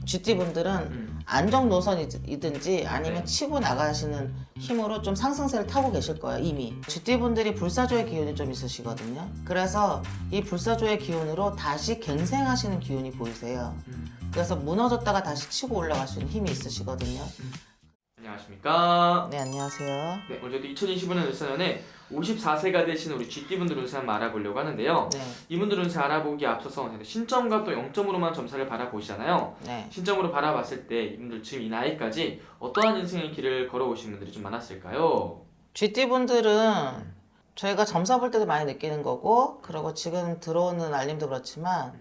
GT분들은 안정 노선이든지 아니면 치고 나가시는 힘으로 좀 상승세를 타고 계실 거예요, 이미. GT분들이 불사조의 기운이 좀 있으시거든요. 그래서 이 불사조의 기운으로 다시 갱생하시는 기운이 보이세요. 그래서 무너졌다가 다시 치고 올라갈 수 있는 힘이 있으시거든요. 안녕하십니까. 네, 안녕하세요. 네, 오늘도 2025년 을사년에 54세가 되신 우리 GT분들 운세 한번 알아보려고 하는데요. 네, 이분들 운세 알아보기에 앞서서 신점과 또 0점으로만 점사를 바라보시잖아요. 네. 신점으로 바라봤을 때 이분들 지금 이 나이까지 어떠한 인생의 길을 걸어오신 분들이 좀 많았을까요? GT분들은 저희가 점사 볼 때도 많이 느끼는 거고, 그리고 지금 들어오는 알림도 그렇지만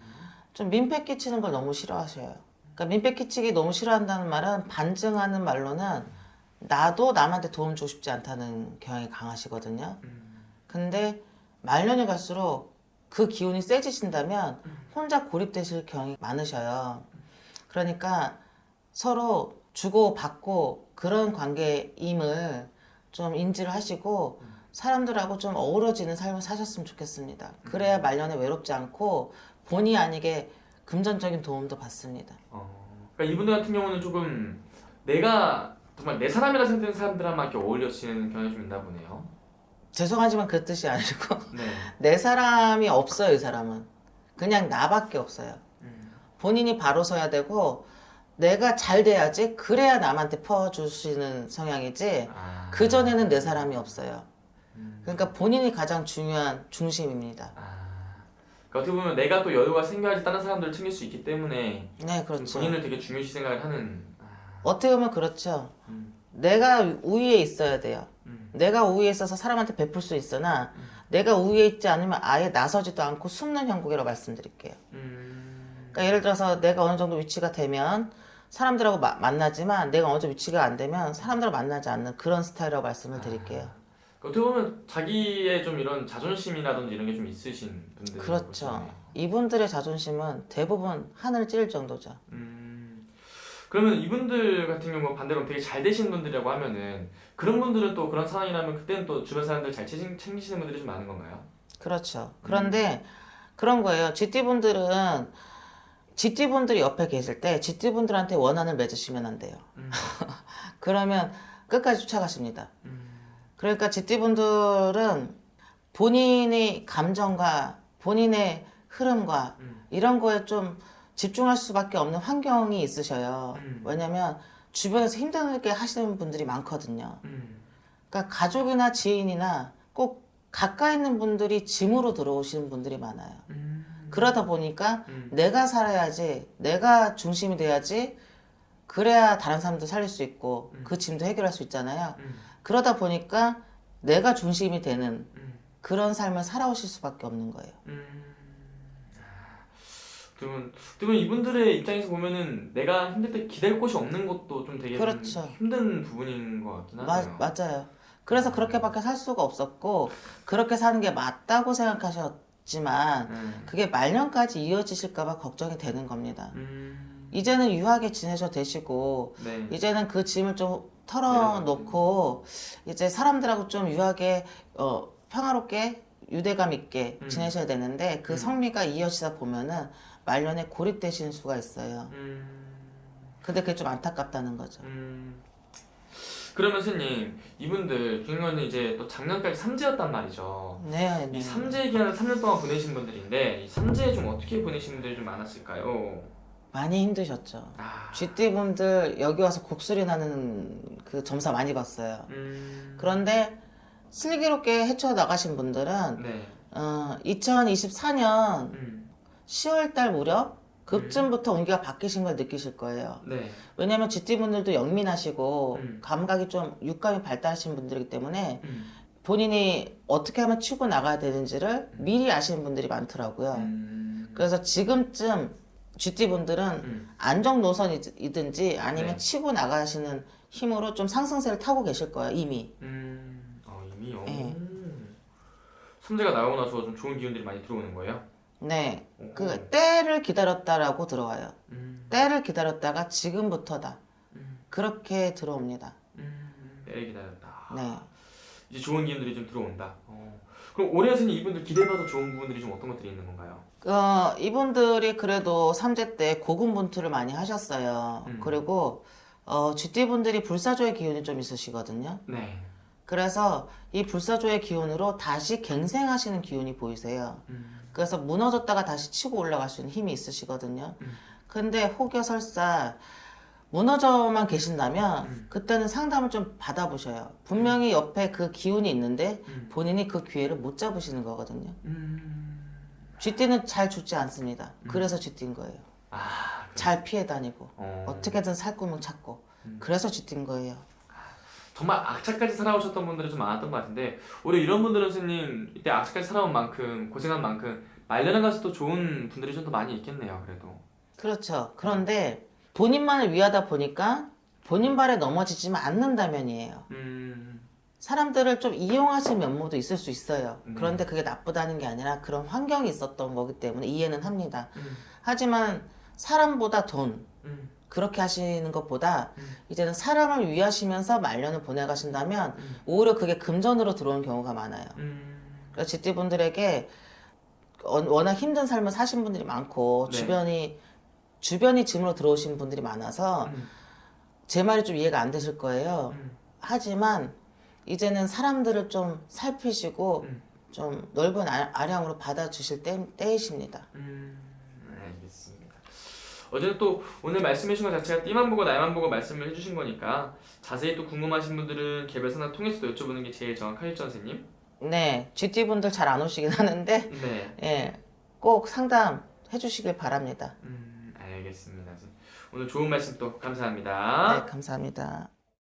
좀 민폐 끼치는 걸 너무 싫어하셔요. 그러니까 민폐 끼치기 너무 싫어한다는 말은 반증하는 말로는 나도 남한테 도움 주고 싶지 않다는 경향이 강하시거든요. 근데 말년이 갈수록 그 기운이 세지신다면 혼자 고립되실 경향이 많으셔요. 그러니까 서로 주고받고 그런 관계임을 좀 인지를 하시고 사람들하고 좀 어우러지는 삶을 사셨으면 좋겠습니다. 그래야 말년에 외롭지 않고 본의 아니게 금전적인 도움도 받습니다. 그러니까 이분들 같은 경우는 조금 내가 정말 내 사람이라 생각되는 사람들하고만 이렇게 어울려지는 경향이 좀 있나 보네요. 죄송하지만 그 뜻이 아니고 네. 내 사람이 없어요. 이 사람은 그냥 나밖에 없어요. 본인이 바로 서야 되고 내가 잘 돼야지, 그래야 남한테 퍼주시는 성향이지 그전에는 내 사람이 없어요. 그러니까 본인이 가장 중요한 중심입니다. 그러니까 어떻게 보면 내가 또 여유가 생겨야지 다른 사람들을 챙길 수 있기 때문에 네, 좀 그렇죠. 본인을 되게 중요시 생각을 하는. 어떻게 보면 그렇죠. 내가 우위에 있어야 돼요. 내가 우위에 있어서 사람한테 베풀 수 있으나 내가 우위에 있지 않으면 아예 나서지도 않고 숨는 형국이라고 말씀드릴게요. 그러니까 예를 들어서 내가 어느 정도 위치가 되면 사람들하고 만나지만 내가 어느 정도 위치가 안 되면 사람들하고 만나지 않는 그런 스타일이라고 말씀을 드릴게요. 그러니까 어떻게 보면 자기의 좀 이런 자존심이라든지 이런 게 좀 있으신 분들. 그렇죠. 이분들의 자존심은 대부분 하늘 찌를 정도죠. 그러면 이분들 같은 경우 반대로 되게 잘 되신 분들이라고 하면은 그런 분들은 또 그런 상황이라면 그때는 또 주변 사람들 잘 챙기시는 분들이 좀 많은 건가요? 그렇죠. 그런데 그런 거예요. GT분들이 옆에 계실 때 GT분들한테 원한을 맺으시면 안 돼요. 그러면 끝까지 쫓아가십니다. 그러니까 GT분들은 본인의 감정과 본인의 흐름과 이런 거에 좀 집중할 수밖에 없는 환경이 있으셔요. 왜냐면 주변에서 힘들게 하시는 분들이 많거든요. 그러니까 가족이나 지인이나 꼭 가까이 있는 분들이 짐으로 들어오시는 분들이 많아요. 그러다 보니까 내가 살아야지, 내가 중심이 돼야지, 그래야 다른 사람도 살릴 수 있고 그 짐도 해결할 수 있잖아요. 그러다 보니까 내가 중심이 되는 그런 삶을 살아오실 수밖에 없는 거예요. 그러면 이분들의 입장에서 보면은 내가 힘들 때 기댈 곳이 없는 것도 좀 되게 그렇죠. 좀 힘든 부분인 것 같긴 하네요. 맞아요. 그래서 그렇게밖에 살 수가 없었고 그렇게 사는 게 맞다고 생각하셨지만 그게 말년까지 이어지실까봐 걱정이 되는 겁니다. 이제는 유하게 지내셔도 되시고 네. 이제는 그 짐을 좀 털어놓고 이제 사람들하고 좀 유하게 평화롭게 유대감 있게 지내셔야 되는데 그 성미가 이어지다 보면은 말년에 고립되시는 수가 있어요. 근데 그게 좀 안타깝다는 거죠. 그러면 스님 이분들 경우는 이제 또 작년까지 삼재였단 말이죠. 네, 이 네. 삼재 기간을 3년 동안 보내신 분들인데 이 삼재 좀 어떻게 보내신 분들이 좀 많았을까요? 많이 힘드셨죠. 아, GT분들 여기 와서 곡소리 나는 그 점사 많이 봤어요. 그런데 슬기롭게 헤쳐나가신 분들은 네. 2024년 10월달 무렵 그쯤부터 운기가 바뀌신 걸 느끼실 거예요. 네. 왜냐면 GT분들도 영민하시고 감각이 좀 육감이 발달하신 분들이기 때문에 본인이 어떻게 하면 치고 나가야 되는지를 미리 아시는 분들이 많더라고요. 그래서 지금쯤 GT분들은 안정 노선이든지 아니면 네. 치고 나가시는 힘으로 좀 상승세를 타고 계실 거예요, 이미. 이미요. 네. 삼재가 나오고 나서 좀 좋은 기운들이 많이 들어오는 거예요? 네. 그 때를 기다렸다라고 들어와요. 때를 기다렸다가 지금부터다. 그렇게 들어옵니다. 때를 기다렸다. 네. 이제 좋은 기운들이 좀 들어온다. 그럼 올해 선생님 이분들 기대해봐도 좋은 부분들이 좀 어떤 것들이 있는 건가요? 이분들이 그래도 삼재 때 고군분투를 많이 하셨어요. 그리고 쥐띠분들이 불사조의 기운이 좀 있으시거든요. 네. 그래서 이 불사조의 기운으로 다시 갱생하시는 기운이 보이세요. 그래서 무너졌다가 다시 치고 올라갈 수 있는 힘이 있으시거든요. 근데 혹여설사 무너져만 계신다면 그때는 상담을 좀 받아보셔요. 분명히 옆에 그 기운이 있는데 본인이 그 기회를 못 잡으시는 거거든요. 쥐띠는 잘 죽지 않습니다. 그래서 쥐띠인 거예요. 아, 잘 피해 다니고 어떻게든 살 구멍 찾고 그래서 쥐띠인 거예요. 정말 악착까지 살아오셨던 분들이 좀 많았던 것 같은데 오히려 이런 분들은 선생님 이때 악착까지 살아온 만큼 고생한 만큼 말년에 가서 또 좋은 분들이 좀 더 많이 있겠네요. 그래도. 그렇죠. 그런데 본인만을 위하다 보니까 본인 발에 넘어지지만 않는다면이에요. 사람들을 좀 이용하신 면모도 있을 수 있어요. 그런데 그게 나쁘다는 게 아니라 그런 환경이 있었던 거기 때문에 이해는 합니다. 하지만 사람보다 돈 그렇게 하시는 것보다 이제는 사람을 위하시면서 말년을 보내가신다면 오히려 그게 금전으로 들어오는 경우가 많아요. 그래서 쥐띠분들에게 워낙 힘든 삶을 사신 분들이 많고 네. 주변이 짐으로 들어오신 분들이 많아서 제 말이 좀 이해가 안 되실 거예요. 하지만 이제는 사람들을 좀 살피시고 좀 넓은 아량으로 받아주실 때이십니다. 알겠습니다. 어제는 또 오늘 말씀해 주신 것 자체가 띠만 보고 날만 보고 말씀을 해주신 거니까 자세히 또 궁금하신 분들은 개별 상담 통해서도 여쭤보는 게 제일 정확하겠죠, 선생님? 네, 쥐띠분들 잘 안 오시긴 하는데 네. 예, 꼭 상담 해주시길 바랍니다. 알겠습니다. 오늘 좋은 말씀 또 감사합니다. 네, 감사합니다.